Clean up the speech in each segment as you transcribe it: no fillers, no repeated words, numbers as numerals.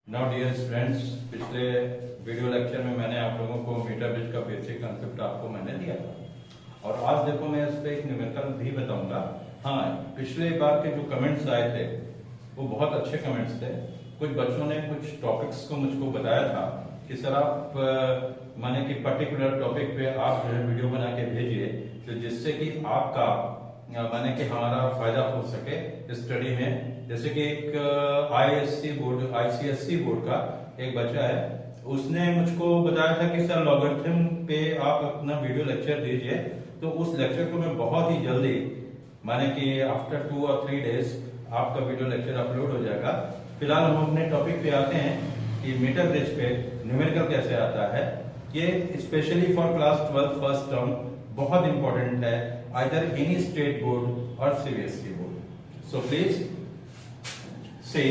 Now dear friends, पिछले video lecture में मैंने आप लोगों को मीटर ब्रिज का बेसिक कंसेप्ट आपको मैंने दिया था और आज देखो मैं इस पे एक न्यूमेरिकल भी बताऊंगा। हाँ, पिछले बार के जो कमेंट्स आए थे वो बहुत अच्छे कमेंट्स थे। कुछ बच्चों ने कुछ टॉपिक्स को मुझको बताया था कि सर आप माने कि पर्टिकुलर टॉपिक पे आप जो है वीडियो बना के भेजिए तो जिससे कि आपका माने कि हमारा फायदा हो सके स्टडी में। जैसे कि एक आईएससी बोर्ड आईसीएससी बोर्ड का एक बच्चा है, उसने मुझको बताया था कि सर लॉगरिथम पे आप अपना वीडियो लेक्चर दीजिए, तो उस लेक्चर को मैं बहुत ही जल्दी माने कि आफ्टर 2 और 3 डेज आपका वीडियो लेक्चर अपलोड हो जाएगा। फिलहाल हम अपने टॉपिक पे आते हैं कि मीटर ब्रिज पे न्यूमेरिकल कैसे आता है। ये specially for class 12 first term बहुत इंपॉर्टेंट है, आइदर एनी स्टेट बोर्ड और CBSE board. So please see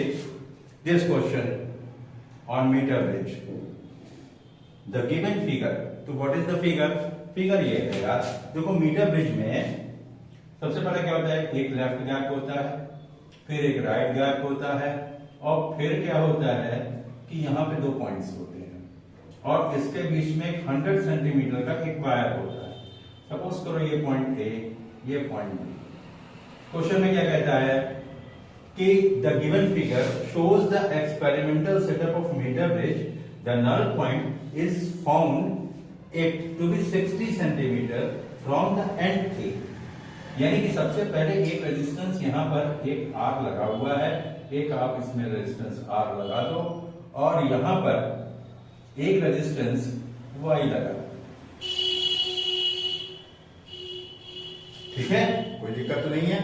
this question on meter bridge. The given figure, तो what is the figure? Figure ये है यार, देखो मीटर ब्रिज में सबसे पहले क्या होता है, एक लेफ्ट गैप होता है, फिर एक राइट गैप होता है और फिर क्या होता है कि यहाँ पे 2 पॉइंट्स होते हैं और इसके बीच में 100 सेंटीमीटर का एक वायर होता है। सपोज करो ये पॉइंट ए, ये पॉइंट बी। क्वेश्चन में क्या कहता है कि the given figure shows the experimental setup of meter bridge. The null point is found it to be 60 centimeter from the end A. यानी कि सबसे पहले एक रेजिस्टेंस यहाँ पर एक R लगा हुआ है, एक आप इसमें रेजिस्टेंस R लगा दो और यहाँ पर एक रेजिस्टेंस Y लगा दो। ठीक है, कोई दिक्कत तो नहीं है।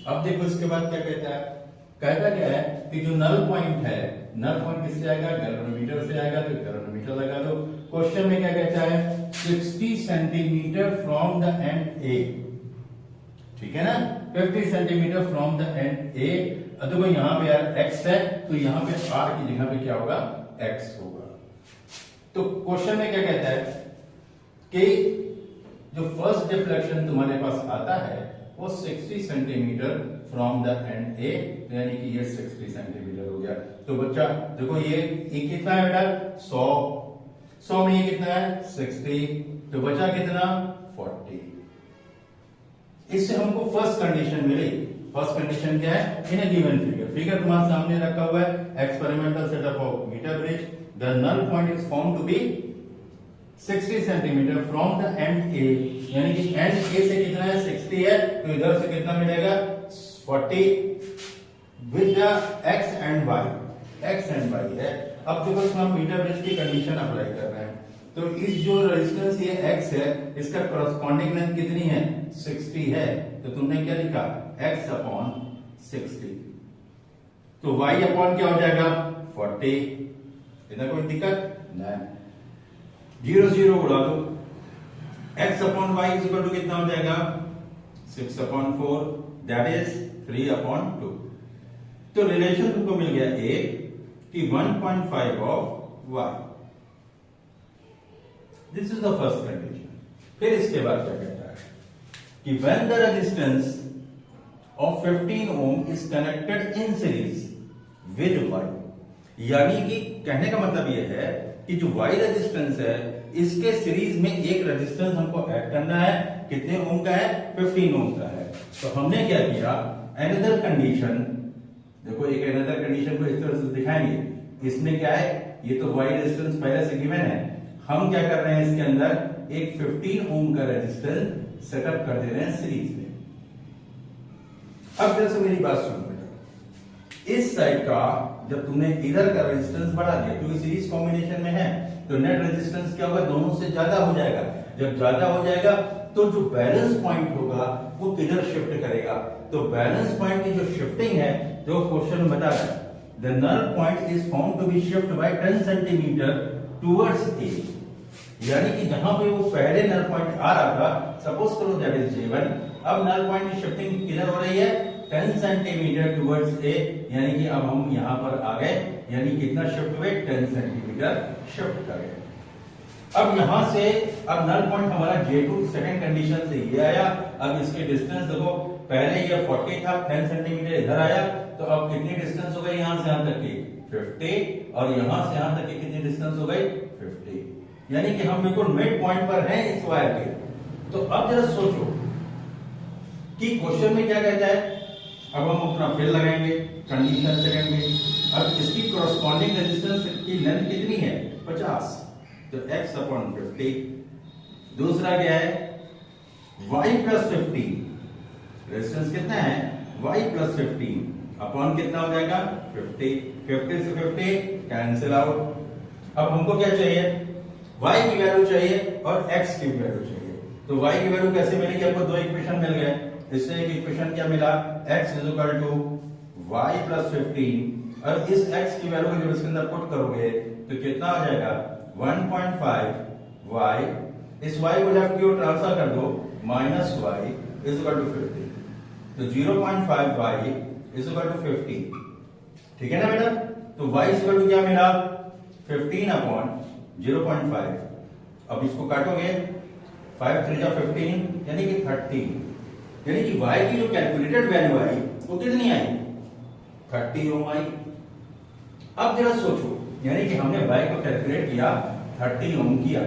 अब देखो इसके बाद क्या कहता है, कहता क्या है कि जो नल पॉइंट है, नल पॉइंट किससे आएगा, गैल्वेनोमीटर से आएगा, तो गैल्वेनोमीटर लगा दो। क्वेश्चन में क्या कहता है 60 सेंटीमीटर फ्रॉम द एंड ए, ठीक है ना, 50 सेंटीमीटर फ्रॉम द एंड ए। देखो यहाँ पे यार x है तो यहाँ पे r की जगह पे क्या होगा, x होगा। तो क्वेश्चन में क्या कहता है कि जो फर्स्ट डिफ्लेक्शन तुम्हारे पास आता है वो 60 centimetre from the end A, यानी कि ये 60 सेंटीमीटर हो गया। तो बच्चा देखो ये कितना है बेटा, 100 में ये कितना है 60, तो बचा कितना 40। इससे हमको फर्स्ट कंडीशन मिली। फर्स्ट कंडीशन क्या है, इन ए गिवन फिगर तुम्हारे सामने रखा हुआ है, experimental setup of metre bridge, the null point is found to be 60 centimetre from the end A, यानी कि एंड ए से कितना है 60 है, तो इधर से कितना मिलेगा 40 with the x and y, x and y है। अब देखो इसमें हम मीटर ब्रिज की कंडीशन अप्लाई कर रहे हैं, तो इस जो रेजिस्टेंस ये x है इसका करस्पॉन्डिंग लेंथ कितनी है 60 है, तो तुमने क्या लिखा x अपॉन 60, तो y अपॉन क्या हो जाएगा 40। इधर कोई दिक्कत नहीं, 0 0 उड़ा दो, x upon y is equal to कितना हो जाएगा 6 अपॉन 4, दैट इज 3 अपॉन 2। तो रिलेशन तुमको मिल गया a कि 1.5 of y। This is the first condition. फिर इसके बाद क्या कहता है कि when the resistance of 15 ohm is connected in series with y, यानी कि कहने का मतलब यह है कि जो y रेजिस्टेंस है इसके सीरीज में एक रेजिस्टेंस हमको ऐड करना है, कितने ओम का है 15 ओम का है। तो हमने क्या किया, अनदर कंडीशन, देखो एक अनदर कंडीशन को इस तरह से दिखाएंगे। इसमें क्या है, ये तो y रेजिस्टेंस पहले से गिवन है, हम क्या कर रहे हैं इसके अंदर एक 15 ओम का रेजिस्टेंस सेटअप कर दे रहे हैं सीरीज में। अब जैसे मेरी बात सुनो बेटा, इस साइड का जब तुमने इधर का रेजिस्टेंस बढ़ा दिया क्योंकि सीरीज कॉम्बिनेशन में है तो नेट रेजिस्टेंस क्या होगा, दोनों से ज्यादा हो जाएगा। जब ज्यादा हो जाएगा तो जो बैलेंस पॉइंट होगा वो किधर शिफ्ट करेगा, तो बैलेंस पॉइंट की जो शिफ्टिंग है जो क्वेश्चन में बता रहा है, the null point is found to be shift by 10 centimetre towards A, यानी कि जहां पे वो पहले नल पॉइंट आ रहा था, सपोज करो दैट इज J1, अब नल पॉइंट की शिफ्टिंग किधर हो रही है 10 सेंटीमीटर टुवर्ड्स ए, यानी कि अब हम यहां पर आ गए, यानी कितना शिफ्ट हुए 10 सेंटीमीटर शिफ्ट कर गए। अब यहां से अब नल पॉइंट हमारा J2 सेकंड कंडीशन से ये आया। अब इसके डिस्टेंस देखो, पहले ये 40 था, 10 सेंटीमीटर इधर आया, तो अब कितनी डिस्टेंस हो गई यहां से यहां तक की 50 और यहां से यहां तक की कितनी डिस्टेंस हो गई 50, यानी कि हम बिल्कुल मिड पॉइंट पर हैं इस वायर के। तो अब जरा सोचो कि क्वेश्चन में क्या कहता है। अब हम अपना फिल लगाएंगे, कंडीशन लगाएंगे। अब इसकी कॉरस्पॉन्डिंग रेजिस्टेंस की लेंथ कितनी है 50, तो x अपॉन 50। दूसरा क्या है y प्लस 50, रेजिस्टेंस कितना है y प्लस 50 अपॉन कितना हो जाएगा 50, 50 से 50 कैंसिल आउट। अब हमको क्या चाहिए, y की वैल्यू चाहिए और x की वैल्यू चाहिए। तो y की वैल्यू कैसे मिलेगी, आपको दो इक्वेशन मिल गए। इससे एक इक्वेशन क्या मिला, x is equal to y plus 15, और इस x की वैल्यू को जब इसके अंदर पुट करोगे तो कितना आ जाएगा 1.5 y, इस y को लेफ्ट की ओर ट्रांसफर कर दो, minus y is equal to 50, तो 0.5 y इज इक्वल टू 50, ठीक है ना बेटा। तो y इज इक्वल टू क्या मिला 15 अपॉन 0.5। अब इसको काटोगे 5 3 जा 15 यानी कि 30, यानी कि y की जो कैलकुलेटेड वैल्यू आई वो कितनी आई 30 ओम आई। अब जरा सोचो, यानी कि हमने y को कैलकुलेट किया 30 ओम किया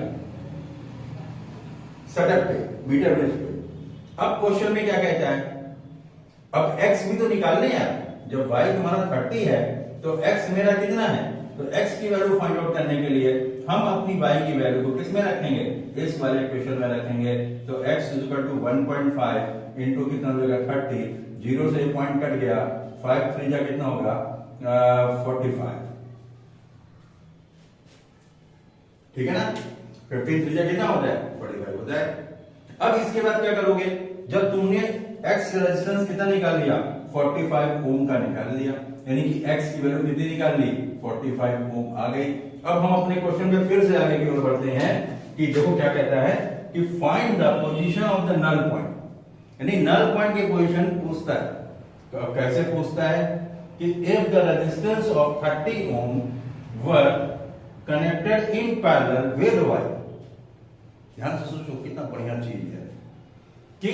सेटअप पे, मीटर ब्रिज पे। अब क्वेश्चन में क्या कहता है, अब x भी तो निकालने यार। जब y तुम्हारा 30 है तो x मेरा कितना है, तो x की वैल्यू फाइंड आउट करने के लिए हम अपनी y की वैल्यू को किस में रखेंगे, इस वाले इक्वेशन में रखेंगे। तो x is equal to 1.5 into कितना हो जाएगा 30, 0 से पॉइंट कट गया, 5 3 जा कितना होगा 45, ठीक है ना। 15 3 जा कितना होता है 45 होता है। अब इसके बाद क्या करोगे, जब तुमने x रेजिस्टेंस कितना निकाल लिया 45 ओम का निकाल लिया, यानी कि x की वैल्यू कितनी निकाल ली 45 ओम आ गई। अब हम अपने क्वेश्चन में फिर से आगे की ओर बढ़ते हैं कि देखो क्या कहता है कि find the position of the null point, यानी नल पॉइंट की पोजीशन पूछता है। तो अब कैसे पूछता है कि if the resistance of 30 ohm were connected in parallel with y। ध्यान से सोचो कितना बढ़िया चीज है कि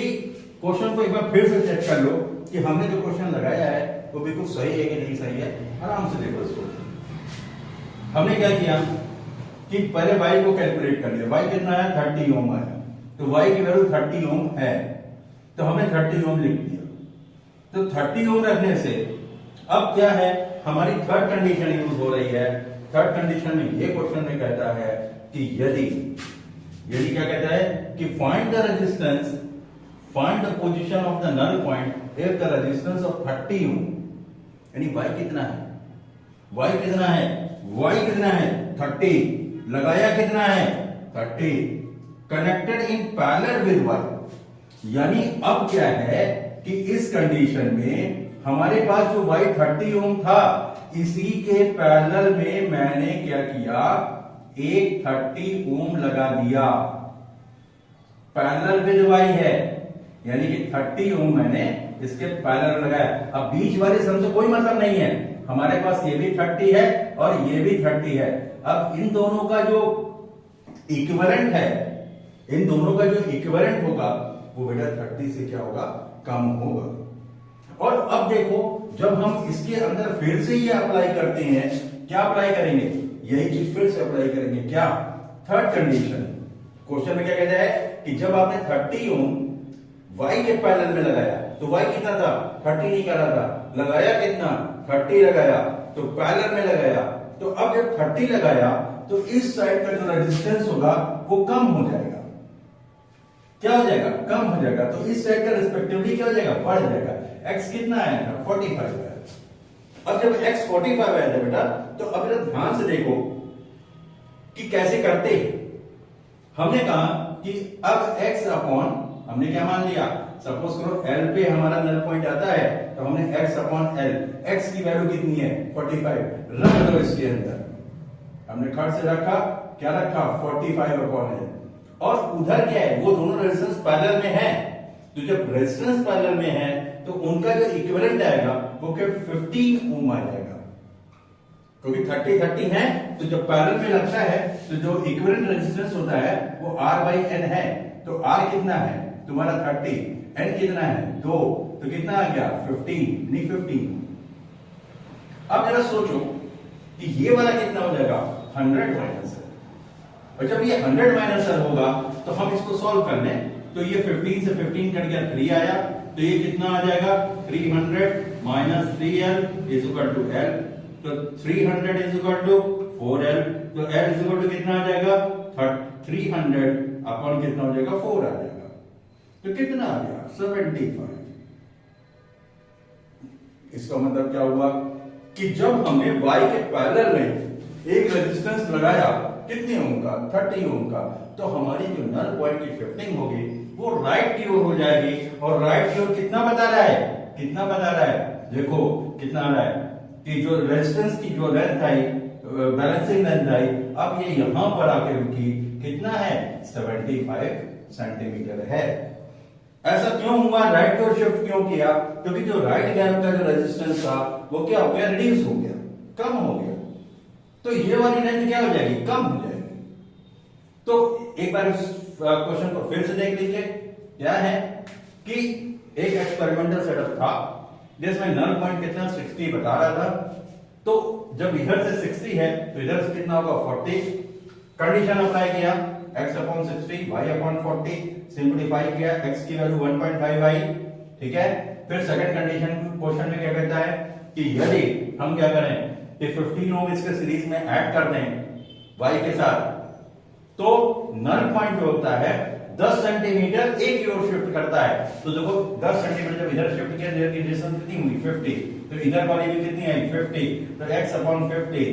क्वेश्चन को एक बार फिर से चेक कर लो कि हमने जो क्वेश्चन लगाया है वो बिल्कुल सही है कि नहीं सही है। आराम से देखो इसको। हमने क्या किया कि पहले y को कैलकुलेट कर लिया, y कितना है 30 ओम आया, तो y की वैल्यू 30 ओम है, तो हमने 30 ओम लिख दिया। तो 30 ओम रखने से अब क्या है, हमारी थर्ड कंडीशन यूज हो रही है। थर्ड कंडीशन में ये क्वेश्चन में कहता है कि यदि क्या कहता है कि find the resistance, find the position of the null point if the resistance of 30 ohm, यानी y कितना है, y कितना है, y कितना है 30, लगाया कितना है 30, connected in parallel with y, यानी अब क्या है कि इस कंडीशन में हमारे पास जो y 30 ओम था इसी के पैरेलल में मैंने क्या किया, एक 30 ओम लगा दिया, पैरेलल विद y है, यानी कि 30 ओम मैंने इसके पैरेलल लगाया। अब बीच वाले सम से कोई मतलब नहीं है, हमारे पास ये भी 30 है और ये भी 30 है। अब इन दोनों का जो इक्विवेलेंट है, इन दोनों का जो इक्विवेलेंट होगा वो बेटा 30 से क्या होगा, कम होगा। और अब देखो जब हम इसके अंदर फिर से ये अप्लाई करते हैं, क्या अप्लाई करेंगे, यही चीज फिर से अप्लाई करेंगे, क्या, थर्ड कंडीशन। क्वेश्चन में क्या कहता है कि जब आपने 30 ओम y के पैरेलल में लगाया तो y कितना था 30 नहीं कर रहा था, लगाया कितना 30 लगाया, तो पैरेलल में लगाया। तो अब जब 30 लगाया तो इस साइड का जो रेजिस्टेंस होगा वो कम हो जाएगा, क्या हो जाएगा, कम हो जाएगा। तो इस साइड का रिस्पेक्टिवली क्या हो जाएगा, बढ़ जाएगा। x कितना आया था 45 आया। अब जब x 45 आया था बेटा, तो अब जरा ध्यान से देखो कि कैसे करते। हमने कहा कि अब x अपॉन, हमने क्या मान लिया, सपोज करो L पे हमारा नल पॉइंट आता है तो हमने x अपॉन L, x की वैल्यू कितनी है 45, रख दो इसके अंदर। हमने खट से रखा, क्या रखा 45 अपॉन L, और उधर क्या है, वो दोनों रेजिस्टेंस पैरेलल में है। तो जब रेजिस्टेंस पैरेलल में है तो उनका जो इक्विवेलेंट आएगा वो क्या 15 ओम आ जाएगा, क्योंकि 30 30 है। तो जब पैरेलल में लगता है तो जो इक्विवेलेंट रेजिस्टेंस होता है वो R/N है। तो R कितना है तुम्हारा 30, N कितना है 2, तो कितना आ गया 15, नहीं 15। अब जरा सोचो कि ये वाला कितना हो जाएगा 100 माइनस एल, और जब ये 100 माइनस एल होगा तो हम इसको सॉल्व कर लें, तो ये 15 से 15 कट गया 3 आया, तो ये कितना आ जाएगा 300 minus 3l is equal to l, तो 300 इज इक्वल टू 4l, तो l इज इक्वल टू कितना आ जाएगा 300 अपॉन कितना हो जाएगा 4 आ जाएगा, तो कितना आ गया 75। इसका मतलब क्या हुआ कि जब हमने y के पैरेलल में एक रेजिस्टेंस लगाया कितने ओम का 30 ओम का, तो हमारी जो नल पॉइंट की शिफ्टिंग होगी वो राइट की ओर हो जाएगी, और राइट की ओर कितना बता रहा है, कितना बता रहा है, देखो कितना आ रहा है कि जो रेजिस्टेंस की जो लेंथ आई, बैलेंसिंग लेंथ आई, अब ये यहां पर आके रुकी, कितना है 75 सेंटीमीटर है। ऐसा क्यों हुआ, राइट की ओर शिफ्ट क्यों किया, क्योंकि जो राइट गैप का जो रेजिस्टेंस था वो क्या हो गया, रिड्यूस हो गया, कम हो गया, तो ये वाली लेंथ क्या हो जाएगी, कम हो जाएगी। तो एक बार इस क्वेश्चन को फिर से देख लीजिए, क्या है कि एक एक्सपेरिमेंटल सेटअप था जिसमें नल पॉइंट कितना 60 बता रहा था, तो जब इधर से 60 है तो इधर से कितना होगा 40, कंडीशन अप्लाई किया x upon 60 y upon 40, simplify किया x की वैल्यू 1.5 आई, ठीक है। फिर सेकंड कंडीशन क्वेश्चन में क्या कहता है कि यदि हम क्या करें कि 15 ओम इसके सीरीज में ऐड कर दें y के साथ, तो नल पॉइंट जो होता है 10 सेंटीमीटर एक की ओर शिफ्ट करता है, तो देखो 10 सेंटीमीटर जब इधर शिफ्ट किया इधर की डिस्टेंस कितनी हुई 50, तो इधर वाली भी कितनी आई 50, तो x अपॉन 50,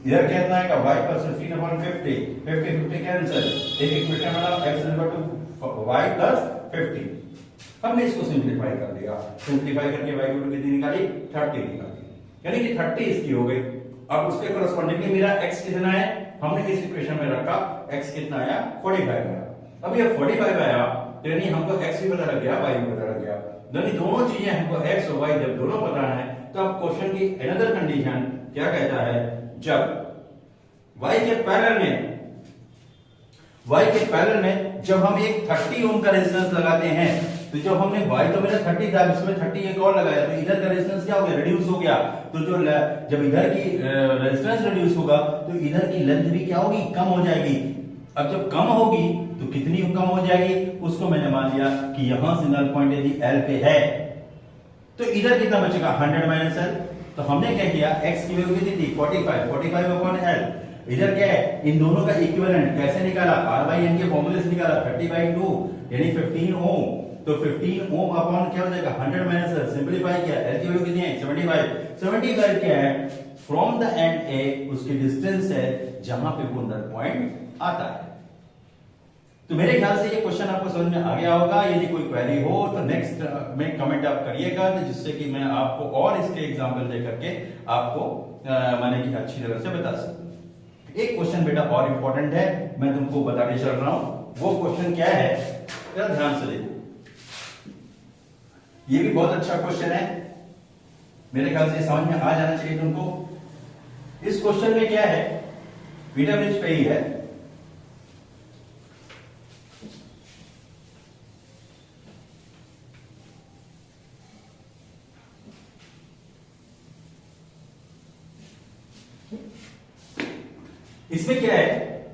इधर कितना आएगा y पर 15 अपॉन 50, 50 50 कैंसिल, एक इक्वेशन बना x equal to y plus 50। हमने इसको सिंपलीफाई कर दिया, सिंपलीफाई करके y की वैल्यू कितनी निकाली 30 निकाली, यानी कि 30 इसकी हो गई। अब उसके करस्पॉन्डिंगली मेरा x कितना है, हमने इस इक्वेशन में रखा, x कितना आया 45 आया। अब ये 45 आया तो यानी हमको x भी पता लग गया, y भी पता लग गया, यानी दोनों चीजें हमको x और y जब दोनों पता है, तो अब क्वेश्चन की अनदर कंडीशन क्या कहता है, जब y के पैरेलल में जब हम एक 30 ओम का रेजिस्टेंस लगाते हैं, तो जब हमने y तो मेरा 30 था, इसमें 30 एक और लगाया, तो इधर का रेजिस्टेंस क्या हो गया, रिड्यूस हो गया, तो जो जब इधर की रेजिस्टेंस रिड्यूस होगा तो इधर की लेंथ भी क्या होगी, कम हो जाएगी। अब जब कम होगी तो कितनी कम हो जाएगी, उसको मैंने मान लिया कि यहां से नल पॉइंट यदि L पे है तो इधर कितना बचेगा 100 माइनस L, तो हमने क्या किया x की वैल्यू कितनी थी 45 अपॉन L, इधर क्या है इन दोनों का इक्विवेलेंट कैसे निकाला, R/N के फॉर्मूले से निकाला, 30/2 यानी 15 ओम, तो 15 ओम अपॉन क्या हो जाएगा 100 माइनस L, सिंपलीफाई किया, L की वैल्यू कितनी है 75 क्या है, फ्रॉम द एंड A उसकी डिस्टेंस है जहां पे वो नल पॉइंट आता है। तो मेरे ख्याल से ये क्वेश्चन आपको समझ में आ गया होगा, यदि कोई क्वेरी हो तो नेक्स्ट में कमेंट आप करिएगा, तो जिससे कि मैं आपको और इसके एग्जांपल दे करके आपको माने कि अच्छी तरह से बता सकूं। एक क्वेश्चन बेटा और इंपॉर्टेंट है, मैं तुमको बताने चल रहा हूं, वो क्वेश्चन क्या है जरा ध्यान से देखो, ये भी बहुत अच्छा क्वेश्चन है, मेरे ख्याल से समझ में आ जाना चाहिए तुमको। इस क्वेश्चन में क्या है, बीटा ब्रिज पे ही है, इसमें क्या है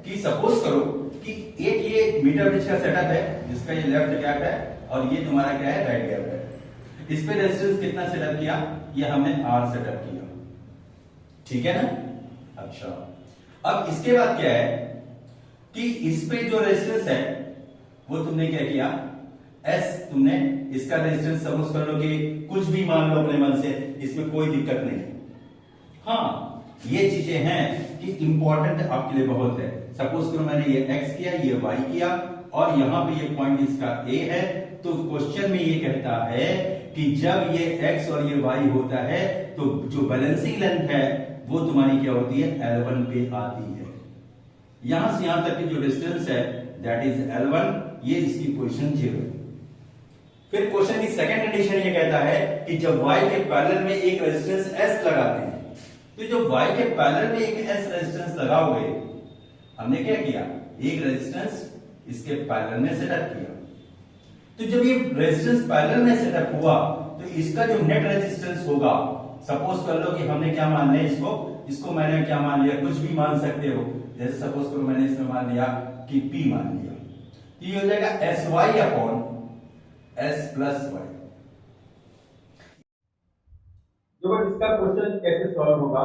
कि सपोज करो कि एक ये मीटर ब्रिज का सेटअप है जिसका ये लेफ्ट गैप है और ये तुम्हारा क्या है राइट गैप है, इस पे रेजिस्टेंस कितना सेटअप किया, ये हमने R सेटअप किया, ठीक है ना। अच्छा, अब इसके बाद क्या है कि इस पे जो रेजिस्टेंस है वो तुमने क्या किया, S तुमने इसका रेजिस्टेंस सपोज कर लो कि कुछ भी मान लो अपने मन से, इसमें कोई दिक्कत नहीं। हाँ, ये चीजें हैं कि इंपॉर्टेंट आपके लिए बहुत है। सपोज करो मैंने ये x किया, ये y किया, और यहां पे ये पॉइंट इसका a है, तो क्वेश्चन में ये कहता है कि जब ये x और ये y होता है तो जो बैलेंसिंग लेंथ है वो तुम्हारी क्या होती है L1 पे आती है। यहां से यहां तक की जो डिस्टेंस है दैट इज L1, ये इसकी पोजीशन 0। फिर क्वेश्चन की सेकंड कंडीशन ये कहता है कि जब y के पैरेलल में एक रेजिस्टेंस S लगाते हैं, तो जब y के पैरेलल में एक S रेजिस्टेंस लगाओगे, हमने क्या किया, एक रेजिस्टेंस इसके पैरेलल में सेटअप किया, तो जब ये रेजिस्टेंस पैरेलल में सेटअप हुआ तो इसका जो नेट रेजिस्टेंस होगा, सपोज कर लो कि हमने क्या मान लिया इसको, इसको मैंने क्या मान लिया, कुछ भी मान सकते हो, जैसे सपोज करो मैंने इसमें मान लिया कि p मान लिया, तो ये हो जाएगा sy upon s plus Y. देखो इसका क्वेश्चन कैसे सॉल्व होगा,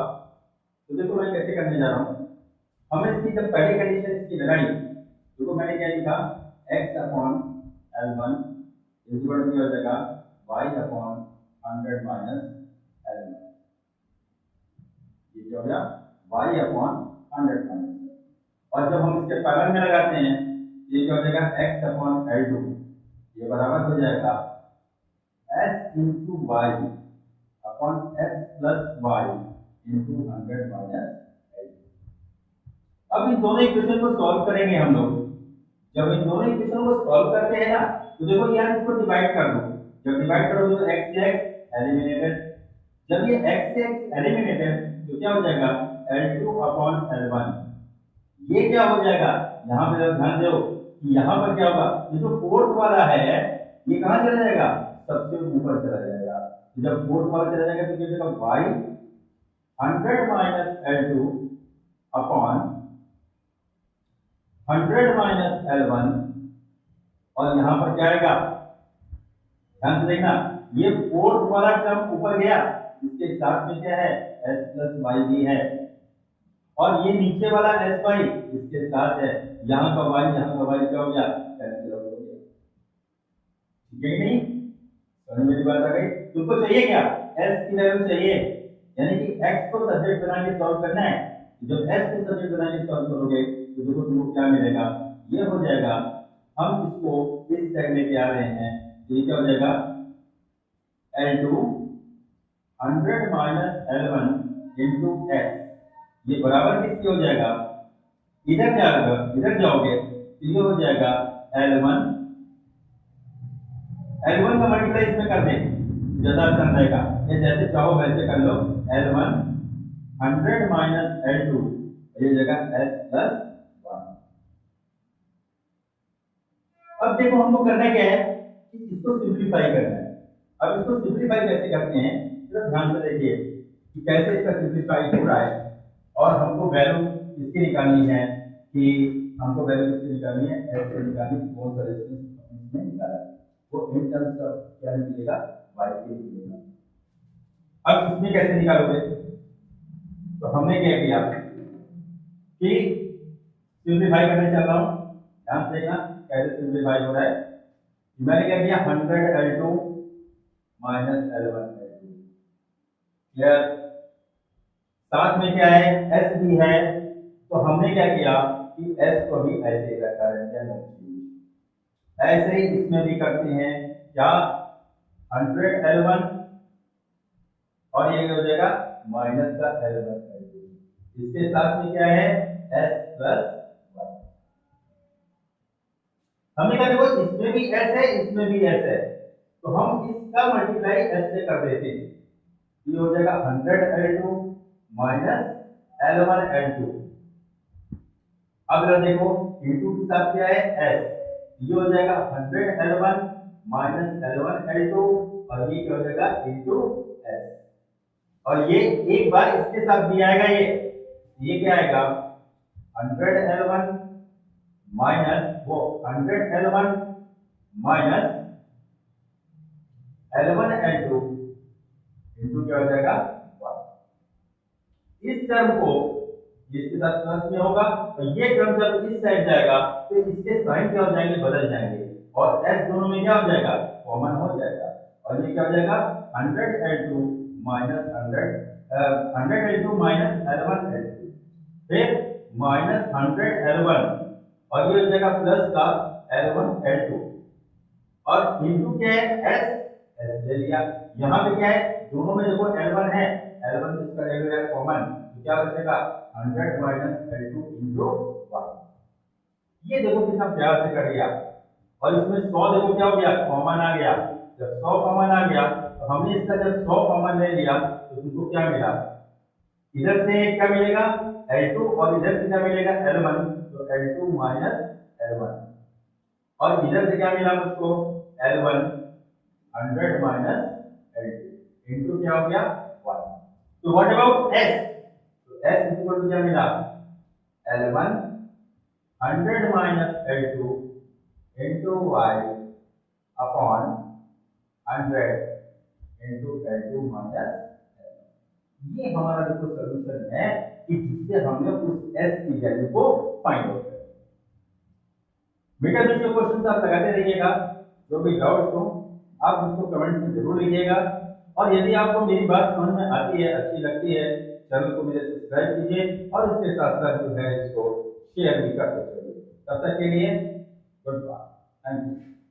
तो देखो मैं कैसे करने जा रहा हूं। हमें इसकी जब पहली कंडीशन इसकी लगाई, देखो मैंने क्या लिखा, x upon L1 equal to क्या हो जाएगा y अपॉन 100 माइनस L1। ये क्या हो गया y अपॉन 100 माइनस, और जब हम इसके पैरेलल में लगाते हैं ये क्या हो जाएगा x अपॉन L2, ये बराबर हो जाएगा s into Y upon s plus Y into 100 minus L2। अब इन दोनों इक्वेशन को सॉल्व करेंगे हम लोग। जब इन दोनों इक्वेशन को सॉल्व करते हैं ना, तो देखो यार इसको डिवाइड कर दो, जब डिवाइड करोगे तो x से x एलिमिनेटेड, जब ये x से x एलिमिनेटेड तो क्या हो जाएगा L2 अपॉन L1। ये क्या हो जाएगा, यहाँ पे ध्यान दो कि यहाँ पर क्या होगा, ये जो फोर्थ वाला है ये कहाँ चला जाएगा, सबसे ऊपर चला जाएगा। तो जब फोर्थ वाला चला जाएगा तो क्या हो जाएगा y 100 minus L2 upon 100 minus L1, और यहां पर क्या आएगा, ध्यान से देखना, ये फोर्थ वाला टर्म ऊपर गया, इसके साथ में क्या है s प्लस वाई भी है, और ये नीचे वाला s वाई इसके साथ है, यहाँ का y यहाँ का y क्या हो गया, कैंसिल हो गया। ठीक है कि नहीं, समझ मेरी बात आ गई। तुमको चाहिए क्या, s की वैल्यू चाहिए, यानी कि x को सब्जेक्ट बना के सॉल्व करना है। जब s को सब्जेक्ट बना के सॉल्व करोगे तो देखो तुमको क्या मिलेगा, ये हो जाएगा, हम इसको इस साइड लेके आ रहे हैं, तो ये क्या हो जाएगा L2 100 minus L1 into x, ये बराबर किसके हो जाएगा, इधर जाओगे इधर जाओगे तो ये हो जाएगा L1 का मल्टीप्लाई इसमें कर दें ज्यादा आसान रहेगा, ये जैसे चाहो वैसे कर लो। L1 100 माइनस L2, ये जगह s प्लस 1। अब देखो हमको करना क्या है कि इसको सिंपलीफाई करना है। अब इसको सिंपलीफाई कैसे करते हैं, तो ध्यान से देखिए कि कैसे इसका सिंपलीफाई हो रहा है, और हमको वैल्यू इसकी निकालनी है, कि हमको वैल्यू इसकी निकालनी है, s से निकालनी, कौन सा रेजिस्टेंस इसमें निकाला है, वो इन टर्म्स ऑफ क्या निकलेगा, y के निकलेगा। अब इसमें कैसे निकालोगे, तो हमने क्या किया कि सिंपलीफाई करने चल रहा हूं, ध्यान से देखना कैसे सिंपलीफाई हो रहा है। मैंने क्या किया 100 L2 minus L1 L2, clear, साथ में क्या है s भी है, तो हमने क्या किया कि s को भी ऐसे ही रखा है, ऐसे ही इसमें भी करते हैं क्या 100 L1, और ये क्या हो जाएगा माइनस का L1 L2, इसके साथ में क्या है s प्लस 1। हमने कहा देखो इसमें भी s है इसमें भी s है, तो हम इसका मल्टीप्लाई s से कर देते हैं, ये हो जाएगा 100 L2 माइनस L1 L2। अब जरा देखो इंटू के साथ क्या है s, ये हो जाएगा 100 L1 माइनस L1 L2, और ये क्या हो जाएगा इंटू s, और ये एक बार इसके साथ भी आएगा, ये क्या आएगा 100 L1 माइनस वो 100 L1 minus L1 L2 into क्या हो जाएगा 1। इस टर्म को जिसके साथ प्लस में होगा, तो ये टर्म जब इस साइड जाएगा तो इसके साइन क्या हो जाएंगे, बदल जाएंगे, और s दोनों में क्या हो जाएगा, कॉमन हो जाएगा, और ये क्या हो जाएगा 100 L2 minus 100 L2 minus L1 L2, फिर माइनस 100 L1, और ये हो जाएगा प्लस का L1 L2, और इंटू क्या है s ले लिया। यहाँ पे क्या है, दोनों में देखो L1 है, L1 इसका ले लिया कॉमन, तो क्या बचेगा 100 माइनस L2 इंटू 1। ये देखो कितना प्यार से कर दिया, और इसमें 100 देखो क्या हो गया, कॉमन आ गया। जब 100 कॉमन आ गया तो हमने इसका जब 100 कॉमन ले लिया तो तुमको क्या मिला, इधर से क्या मिलेगा L2, और इधर से क्या मिलेगा L1, तो L2 माइनस L1, और इधर से क्या मिला मुझको L1 100 माइनस L2 इंटू क्या हो गया 1। तो व्हाट अबाउट s, तो S इक्वल टू क्या मिला, L1 100 minus L2 into y upon 100 into L2 minus, ये हमारा देखो सोल्यूशन है कि जिससे हमने उस S की वैल्यू को फाइंड आउट किया। मीटर बीच के क्वेश्चन आप लगाते रहिएगा, जो भी डाउट्स हो आप मुझको कमेंट्स में जरूर लिखिएगा। और यदि आपको मेरी बात समझ में आती है, अच्छी लगती है, चैनल को मेरे सब्सक्राइब कीजिए और इसके साथ साथ जो है इसको शेयर भी करते चलिए। तब तक के लिए गुड बाय, थैंक यू।